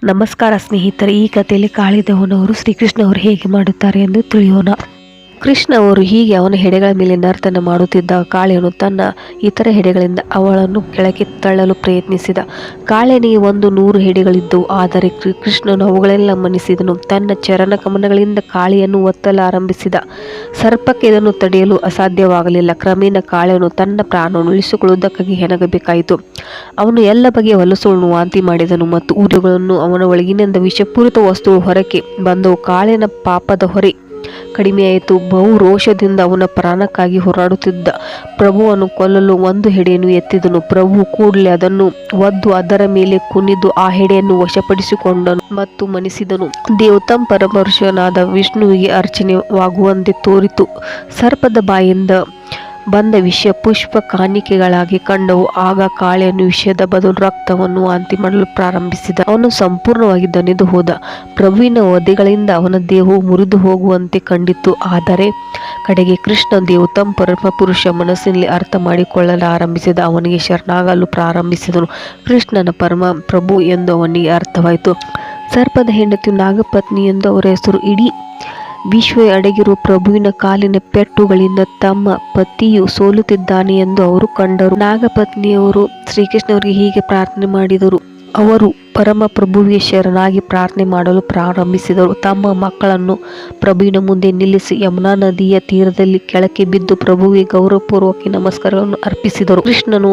ನಮಸ್ಕಾರ ಸ್ನೇಹಿತರೆ, ಈ ಕಥೆಯಲ್ಲಿ ಕಾಳಿದವನವರು ಶ್ರೀಕೃಷ್ಣ ಅವರು ಹೇಗೆ ಮಾಡುತ್ತಾರೆ ಎಂದು ತಿಳಿಯೋಣ. ಕೃಷ್ಣ ಅವರು ಹೀಗೆ ಅವನ ಹೆಡೆಗಳ ಮೇಲೆ ನರ್ತನ ಮಾಡುತ್ತಿದ್ದಾಗ ಕಾಳಿಯನು ತನ್ನ ಇತರ ಹೆಡೆಗಳಿಂದ ಅವಳನ್ನು ಕೆಳಗೆ ತಳ್ಳಲು ಪ್ರಯತ್ನಿಸಿದ. ಕಾಳಿಯನಿಗೆ 100 ಹೆಡೆಗಳಿದ್ದವು, ಆದರೆ ಕೃಷ್ಣನು ಅವುಗಳೆಲ್ಲ ಮನ್ನಿಸಿದನು. ತನ್ನ ಚರಣ ಕಮಲಗಳಿಂದ ಕಾಳಿಯನ್ನು ಒತ್ತಲಾರಂಭಿಸಿದ. ಸರ್ಪಕ್ಕೆ ಇದನ್ನು ತಡೆಯಲು ಅಸಾಧ್ಯವಾಗಲಿಲ್ಲ. ಕ್ರಮೇಣ ಕಾಳಿಯನು ತನ್ನ ಪ್ರಾಣವನ್ನು ಉಳಿಸಿಕೊಳ್ಳುವುದಕ್ಕಾಗಿ ಹೆಣಗಬೇಕಾಯಿತು. ಅವನು ಎಲ್ಲ ಬಗೆಯ ಹೊಲಸುಗಳನ್ನು ವಾಂತಿ ಮಾಡಿದನು ಮತ್ತು ಊರುಗಳನ್ನು ಅವನ ಒಳಗಿನಿಂದ ವಿಷಪೂರಿತ ವಸ್ತುಗಳು ಹೊರಕ್ಕೆ ಬಂದವು. ಕಾಳಿಯನ ಪಾಪದ ಹೊರೆ ಕಡಿಮೆಯಾಯಿತು. ಬಹು ರೋಷದಿಂದ ಅವನ ಪ್ರಾಣಕ್ಕಾಗಿ ಹೋರಾಡುತ್ತಿದ್ದ ಪ್ರಭುವನ್ನು ಕೊಲ್ಲಲು ಒಂದು ಹೆಡೆಯನ್ನು ಎತ್ತಿದನು. ಪ್ರಭು ಕೂಡಲೇ ಅದನ್ನು ಒದ್ದು ಅದರ ಮೇಲೆ ಕುಣಿದು ಆ ಹೆಡೆಯನ್ನು ವಶಪಡಿಸಿಕೊಂಡನು ಮತ್ತು ಮನಿಸಿದನು. ದೇವೋತ್ತಮ ಪರಮಪುರುಷನಾದ ವಿಷ್ಣುವಿಗೆ ಅರ್ಚನೆವಾಗುವಂತೆ ತೋರಿತು. ಸರ್ಪದ ಬಾಯಿಂದ ಬಂದ ವಿಷ ಪುಷ್ಪ ಕಾಣಿಕೆಗಳಾಗಿ ಕಂಡವು. ಆಗ ಕಾಳಿಯನು ವಿಷದ ಬದಲು ರಕ್ತವನ್ನು ವಾಂತಿ ಮಾಡಲು ಪ್ರಾರಂಭಿಸಿದ. ಅವನು ಸಂಪೂರ್ಣವಾಗಿ ದಣಿದು ಹೋದ. ಪ್ರಭುವಿನ ವಧೆಗಳಿಂದ ಅವನ ದೇಹವು ಮುರಿದು ಹೋಗುವಂತೆ ಕಂಡಿತು. ಆದರೆ ಕಡೆಗೆ ಕೃಷ್ಣ ದೇವೋತ್ತಮ ಪರಮಪುರುಷ ಮನಸ್ಸಿನಲ್ಲಿ ಅರ್ಥ ಮಾಡಿಕೊಳ್ಳಲು ಆರಂಭಿಸಿದ. ಅವನಿಗೆ ಶರಣಾಗಲು ಪ್ರಾರಂಭಿಸಿದನು. ಕೃಷ್ಣನ ಪರಮ ಪ್ರಭು ಎಂದು ಅವನಿಗೆ ಅರ್ಥವಾಯಿತು. ಸರ್ಪದ ಹೆಂಡತಿಯು ನಾಗಪತ್ನಿ ಎಂದು ಅವರ ಹೆಸರು. ಇಡೀ ವಿಶ್ವ ಅಡಗಿರುವ ಪ್ರಭುವಿನ ಕಾಲಿನ ಪೆಟ್ಟುಗಳಿಂದ ತಮ್ಮ ಪತಿಯು ಸೋಲುತ್ತಿದ್ದಾನೆ ಎಂದು ಅವರು ಕಂಡರು. ನಾಗಪತ್ನಿಯವರು ಶ್ರೀಕೃಷ್ಣವರಿಗೆ ಹೀಗೆ ಪ್ರಾರ್ಥನೆ ಮಾಡಿದರು. ಅವರು ಪರಮ ಪ್ರಭುವಿಗೆ ಶರಣಾಗಿ ಪ್ರಾರ್ಥನೆ ಮಾಡಲು ಪ್ರಾರಂಭಿಸಿದರು. ತಮ್ಮ ಮಕ್ಕಳನ್ನು ಪ್ರಭುವಿನ ಮುಂದೆ ನಿಲ್ಲಿಸಿ ಯಮುನಾ ನದಿಯ ತೀರದಲ್ಲಿ ಕೆಳಕ್ಕೆ ಬಿದ್ದು ಪ್ರಭುವಿಗೆ ಗೌರವಪೂರ್ವಕ ನಮಸ್ಕಾರಗಳನ್ನು ಅರ್ಪಿಸಿದರು. ಕೃಷ್ಣನು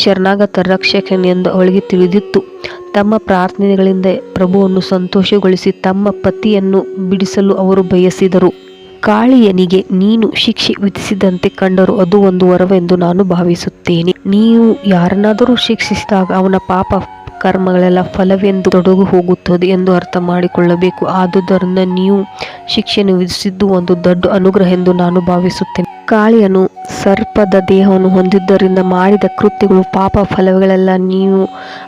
ಶರಣಾಗತ ರಕ್ಷಕನೆಂದು ಅವಳಿಗೆ ತಿಳಿದಿತ್ತು. ತಮ್ಮ ಪ್ರಾರ್ಥನೆಗಳಿಂದ ಪ್ರಭುವನ್ನು ಸಂತೋಷಗೊಳಿಸಿ ತಮ್ಮ ಪತಿಯನ್ನು ಬಿಡಿಸಲು ಅವರು ಬಯಸಿದರು. ಕಾಳಿಯನಿಗೆ ನೀನು ಶಿಕ್ಷೆ ವಿಧಿಸಿದಂತೆ ಕಂಡರೂ ಅದು ಒಂದು ವರವೆಂದು ನಾನು ಭಾವಿಸುತ್ತೇನೆ. ನೀವು ಯಾರನ್ನಾದರೂ ಶಿಕ್ಷಿಸಿದಾಗ ಅವನ ಪಾಪ ಕರ್ಮಗಳೆಲ್ಲ ಫಲವೆಂದು ತೊಡಗು ಹೋಗುತ್ತದೆ ಎಂದು ಅರ್ಥ ಮಾಡಿಕೊಳ್ಳಬೇಕು. ಆದುದರಿಂದ ನೀವು ಶಿಕ್ಷೆಯನ್ನು ವಿಧಿಸಿದ್ದು ಒಂದು ದೊಡ್ಡ ಅನುಗ್ರಹ ಎಂದು ನಾನು ಭಾವಿಸುತ್ತೇನೆ. ಕಾಳಿಯನು ಸರ್ಪದ ದೇಹವನ್ನು ಹೊಂದಿದ್ದರಿಂದ ಮಾಡಿದ ಕೃತ್ಯಗಳು ಪಾಪ ಫಲಗಳೆಲ್ಲ ನೀವು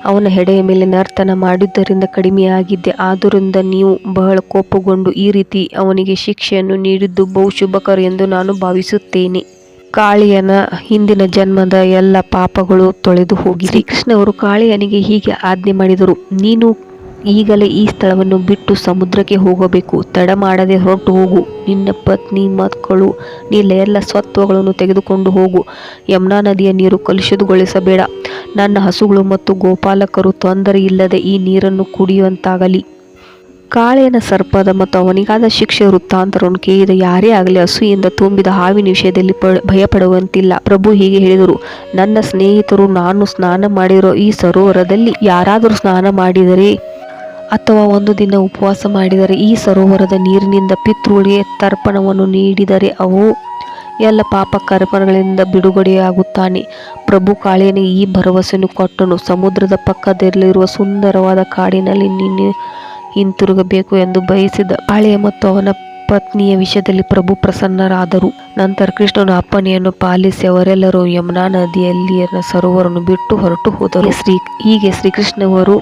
ಅವನ ಹೆಡೆಯ ಮೇಲೆ ನರ್ತನ ಮಾಡಿದ್ದರಿಂದ ಕಡಿಮೆಯಾಗಿದೆ. ಆದ್ದರಿಂದ ನೀವು ಬಹಳ ಕೋಪಗೊಂಡು ಈ ರೀತಿ ಅವನಿಗೆ ಶಿಕ್ಷೆಯನ್ನು ನೀಡಿದ್ದು ಬಹು ಶುಭಕರ ಎಂದು ನಾನು ಭಾವಿಸುತ್ತೇನೆ. ಕಾಳಿಯನ ಹಿಂದಿನ ಜನ್ಮದ ಎಲ್ಲ ಪಾಪಗಳು ತೊಳೆದು ಹೋಗಿ. ಶ್ರೀಕೃಷ್ಣ ಅವರು ಕಾಳಿಯನಿಗೆ ಹೀಗೆ ಆಜ್ಞೆ ಮಾಡಿದರು. ನೀನು ಈಗಲೇ ಈ ಸ್ಥಳವನ್ನು ಬಿಟ್ಟು ಸಮುದ್ರಕ್ಕೆ ಹೋಗಬೇಕು. ತಡ ಮಾಡದೆ ಹೊರಟು ಹೋಗು. ನಿನ್ನ ಪತ್ನಿ ಮಕ್ಕಳು ನಿನ್ನ ಎಲ್ಲ ಸ್ವತ್ವಗಳನ್ನು ತೆಗೆದುಕೊಂಡು ಹೋಗು. ಯಮುನಾ ನದಿಯ ನೀರು ಕಲುಷಿತಗೊಳಿಸಬೇಡ. ನನ್ನ ಹಸುಗಳು ಮತ್ತು ಗೋಪಾಲಕರು ತೊಂದರೆ ಇಲ್ಲದೆ ಈ ನೀರನ್ನು ಕುಡಿಯುವಂತಾಗಲಿ. ಕಾಳಿಯನ ಸರ್ಪದ ಮತ್ತು ಅವನಿಗಾದ ಶಿಕ್ಷೆ ವೃತ್ತಾಂತರವನ್ನು ಕೇಳಿದ ಯಾರೇ ಆಗಲಿ ಹಸುವಿನಿಂದ ತುಂಬಿದ ಹಾವಿನ ವಿಷಯದಲ್ಲಿ ಭಯಪಡುವಂತಿಲ್ಲ. ಪ್ರಭು ಹೀಗೆ ಹೇಳಿದರು. ನನ್ನ ಸ್ನೇಹಿತರು ನಾನು ಸ್ನಾನ ಮಾಡಿರೋ ಈ ಸರೋವರದಲ್ಲಿ ಯಾರಾದರೂ ಸ್ನಾನ ಮಾಡಿದರೆ ಅಥವಾ ಒಂದು ದಿನ ಉಪವಾಸ ಮಾಡಿದರೆ, ಈ ಸರೋವರದ ನೀರಿನಿಂದ ಪಿತೃಗಳಿಗೆ ತರ್ಪಣವನ್ನು ನೀಡಿದರೆ ಅವು ಎಲ್ಲ ಪಾಪ ಕರ್ಮಗಳಿಂದ ಬಿಡುಗಡೆಯಾಗುತ್ತಾನೆ. ಪ್ರಭು ಕಾಳಿಯನಿಗೆ ಈ ಭರವಸೆಯನ್ನು ಕೊಟ್ಟನು. ಸಮುದ್ರದ ಪಕ್ಕದಲ್ಲಿರುವ ಸುಂದರವಾದ ಕಾಡಿನಲ್ಲಿ ನೀನು ಹಿಂತಿರುಗಬೇಕು ಎಂದು ಬಯಸಿದ ಕಾಳಿಯ ಮತ್ತು ಅವನ ಪತ್ನಿಯ ವಿಷಯದಲ್ಲಿ ಪ್ರಭು ಪ್ರಸನ್ನರಾದರು. ನಂತರ ಕೃಷ್ಣನ ಅಪ್ಪಣೆಯನ್ನು ಪಾಲಿಸಿ ಅವರೆಲ್ಲರೂ ಯಮುನಾ ನದಿಯಲ್ಲಿ ಸರೋವರವನ್ನು ಬಿಟ್ಟು ಹೊರಟು ಹೋದರು. ಹೀಗೆ ಶ್ರೀಕೃಷ್ಣವರು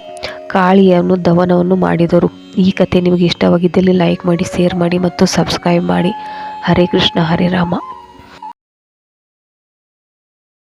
ಕಾಳಿಯನ್ನು ದಮನವನ್ನು ಮಾಡಿದರು. ಈ ಕಥೆ ನಿಮಗೆ ಇಷ್ಟವಾಗಿದ್ದಲ್ಲಿ ಲೈಕ್ ಮಾಡಿ, ಶೇರ್ ಮಾಡಿ ಮತ್ತು ಸಬ್ಸ್ಕ್ರೈಬ್ ಮಾಡಿ. ಹರೇ ಕೃಷ್ಣ, ಹರೇ ರಾಮ.